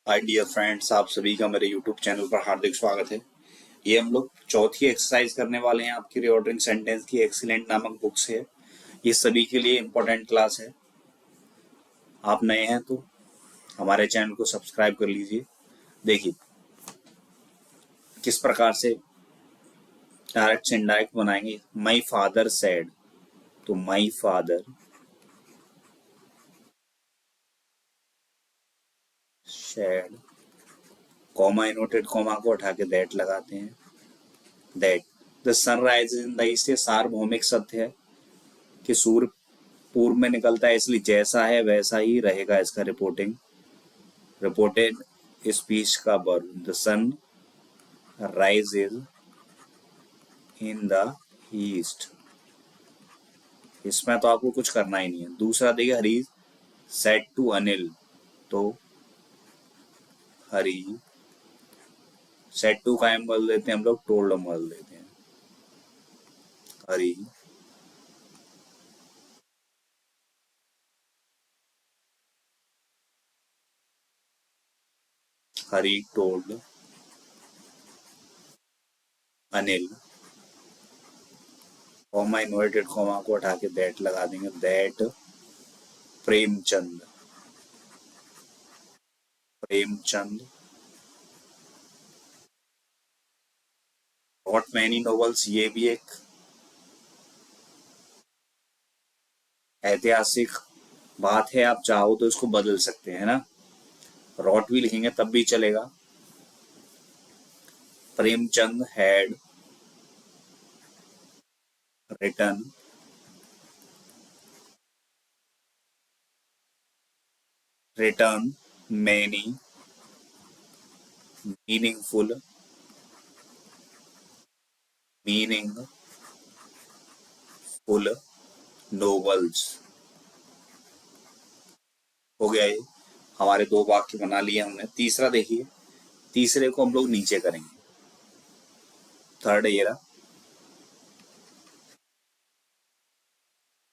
Hi dear friends, आप सभी का मेरे यूट्यूब चैनल पर हार्दिक स्वागत है। ये हम लोग चौथी एक्सरसाइज करने वाले हैं आपकी रीऑर्डरिंग सेंटेंस की एक्सीलेंट नामक बुक से। ये सभी के लिए इम्पोर्टेंट क्लास है। आप नए हैं तो हमारे चैनल को सब्सक्राइब कर लीजिए। देखिए किस प्रकार से डायरेक्ट से इनडायरेक्ट बनाएंगे। माई फादर सेड, तो my father said, comma inverted comma को उठा के दैट लगाते हैं। That the sun rises in the east, ये सार्वभौमिक सत्य है कि सूर्य पूर्व में निकलता है, इसलिए जैसा है वैसा ही रहेगा इसका रिपोर्टेड स्पीच का verb. The sun rises in the east, इसमें तो आपको कुछ करना ही नहीं है। दूसरा देखिए, हरी सेड टू अनिल, तो हरी सेड टू का बदल देते हैं हम लोग, टोल्ड में बदल देते हैं। Hari Hari told Anil, comma inverted comma को हटा के दैट लगा देंगे। That Premchand Premchand wrote many novels, ये भी एक ऐतिहासिक बात है। आप चाहो तो इसको बदल सकते हैं ना, रॉट भी लिखेंगे तब भी चलेगा। Premchand had written return many meaningful novels. हो गया ये, हमारे दो वाक्य बना लिए हमने। तीसरा देखिए, तीसरे को हम लोग नीचे करेंगे। थर्ड ये रहा,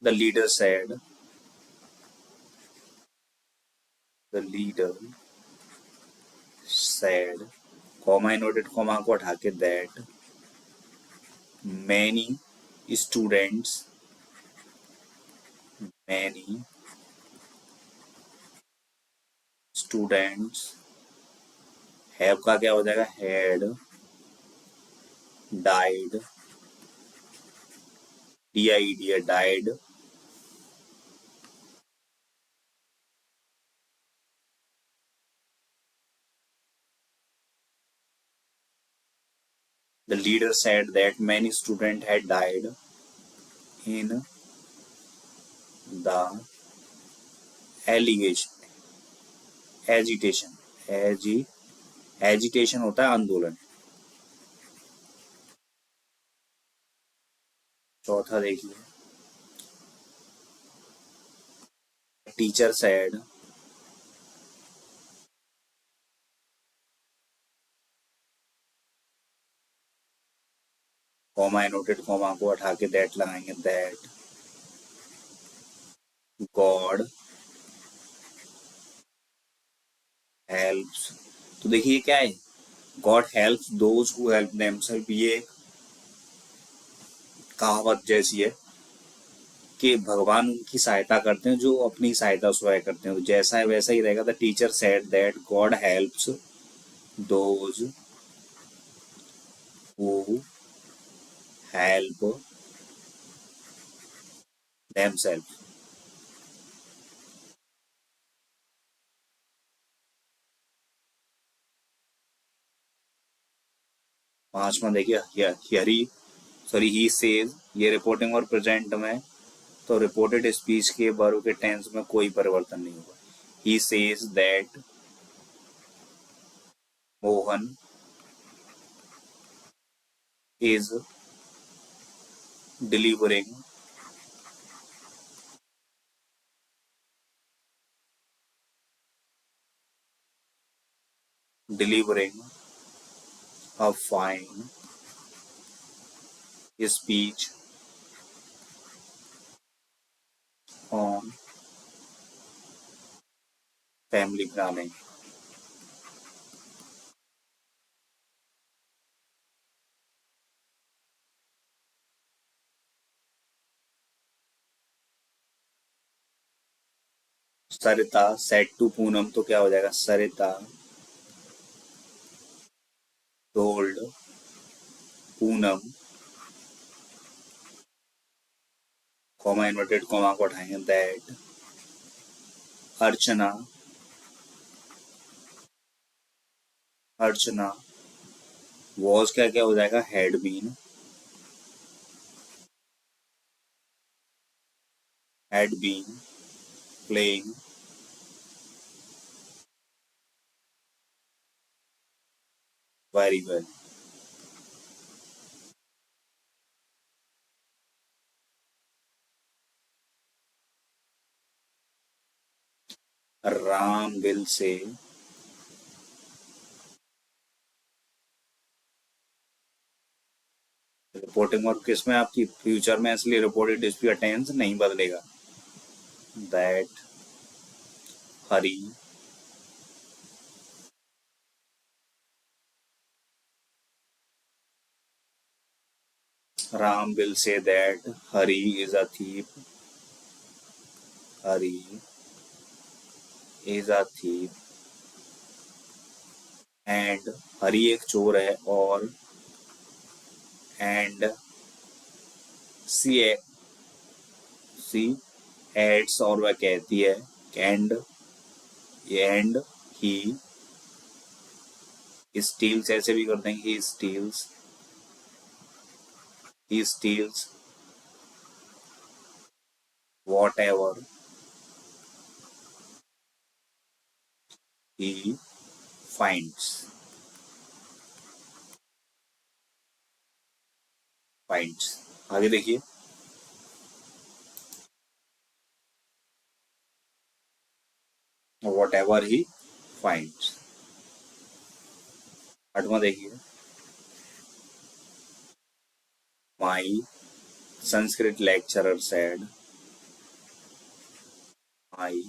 the leader said, the leader said, comma inverted comma को हटा के that many students many students have का क्या हो जाएगा, had died, DIED died, the leader said that many students had died in the allegation agitation agitation होता है आंदोलन। चौथा देखिए, टीचर सेड, कॉमा इनोटेड कॉमा को हटा के दैट लगाएंगे। दैट गॉड हेल्प्स, तो देखिए क्या है, God helps those who help themselves. ये कहावत जैसी है कि भगवान उनकी सहायता करते हैं जो अपनी सहायता स्वयं करते हैं। तो जैसा है वैसा ही रहेगा। The teacher said that God helps those who help themselves. पांचवा देखिए, ही सेज, ये रिपोर्टिंग और प्रेजेंट में, तो रिपोर्टेड स्पीच के वर्ब के टेंस में कोई परिवर्तन नहीं होगा। He says that Mohan is delivering delivering a fine speech on family planning. Sarita said to Poonam, तो क्या हो जाएगा? Sarita told Poonam, comma inverted comma को उठाएंगे, दैट अर्चना, अर्चना वॉज क्या क्या हो जाएगा? Had been, had been playing very well. Ram will say, reporting और किसमें आपकी फ्यूचर में, इसलिए रिपोर्टेड डिस्प्यूट टेंस नहीं बदलेगा। That Hari Ram will say that Hari is a thief, Hari is a thief and, Hari एक चोर है, और एंड सी सी एड्स, और वह कहती है, एंड ही स्टील्स, ऐसे भी कर देंगे, he steals whatever he finds, finds. आगे देखिए, वॉट एवर ही फाइंड्स। आठवां देखिए, my Sanskrit lecturer said, my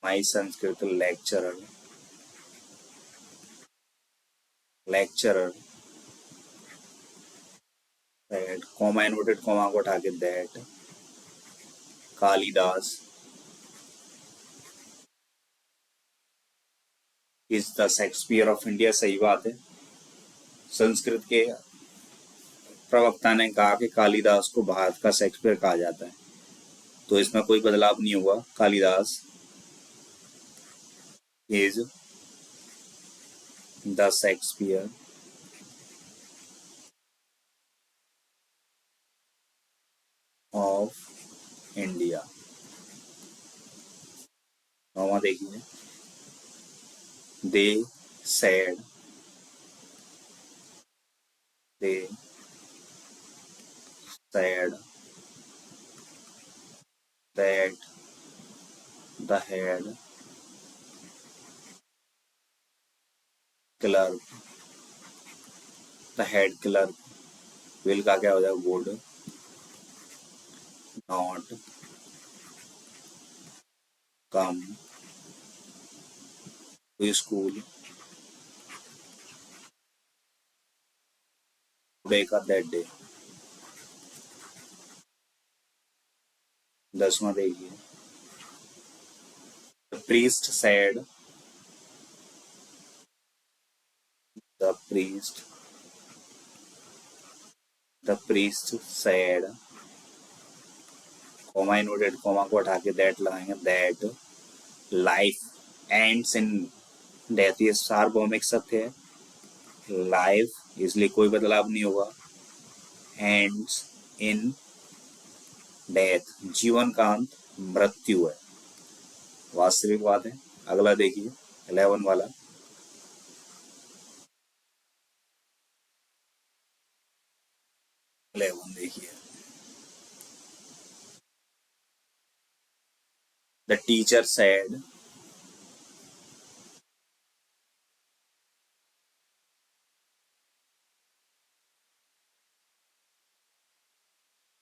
my Sanskrit lecturer said, comma inverted comma को उठा के, that Kalidas is the Shakespeare of India. सही बात है, संस्कृत के प्रवक्ता ने कहा कि कालिदास को भारत का शेक्सपियर कहा जाता है, तो इसमें कोई बदलाव नहीं हुआ। Kalidas is the Shakespeare of India. नौवां देखिए, they said, they said that the head clerk, the head clerk will का क्या हो जाएगा? Would not come to school today का दैट डे। 10वां देखिए, the priest said, the priest the priest said, comma inverted comma को हटा के दैट लगाएंगे, that life ends in death. ये सार्वभौमिक सत्य है, लाइफ इसलिए कोई बदलाव नहीं होगा, एंड्स इन डेथ जीवन का अंत मृत्यु है, वास्तविक बात है। अगला देखिए, 11 वाला, 11 देखिए, the teacher said,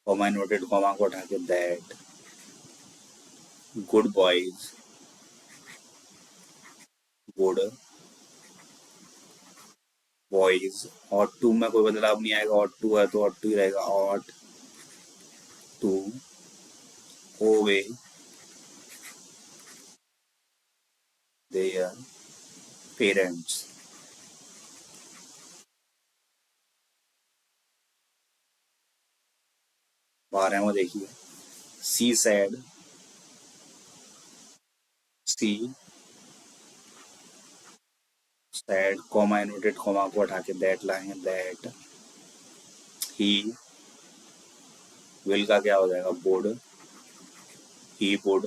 comma inverted comma को हटा के, that good boys, good boys, और टू में कोई बदलाव नहीं आएगा, और टू है तो और टू ही रहेगा, और to obey their parents. 12वां देखिए, she said comma inverted comma को हटा के दैट लाएंगे, दैट ही विल का क्या हो जाएगा, would, he would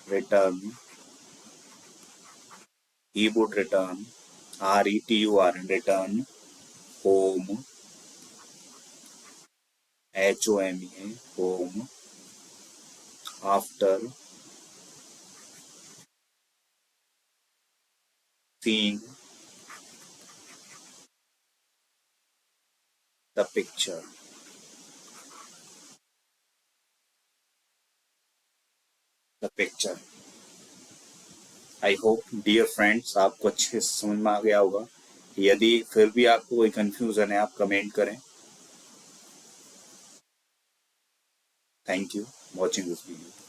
return, RETURN return home, HOME home, after seeing the picture. I hope dear friends आपको अच्छे से समझ में आ गया होगा। यदि फिर भी आपको कोई कंफ्यूजन है आप कमेंट करें। Thank you watching this video.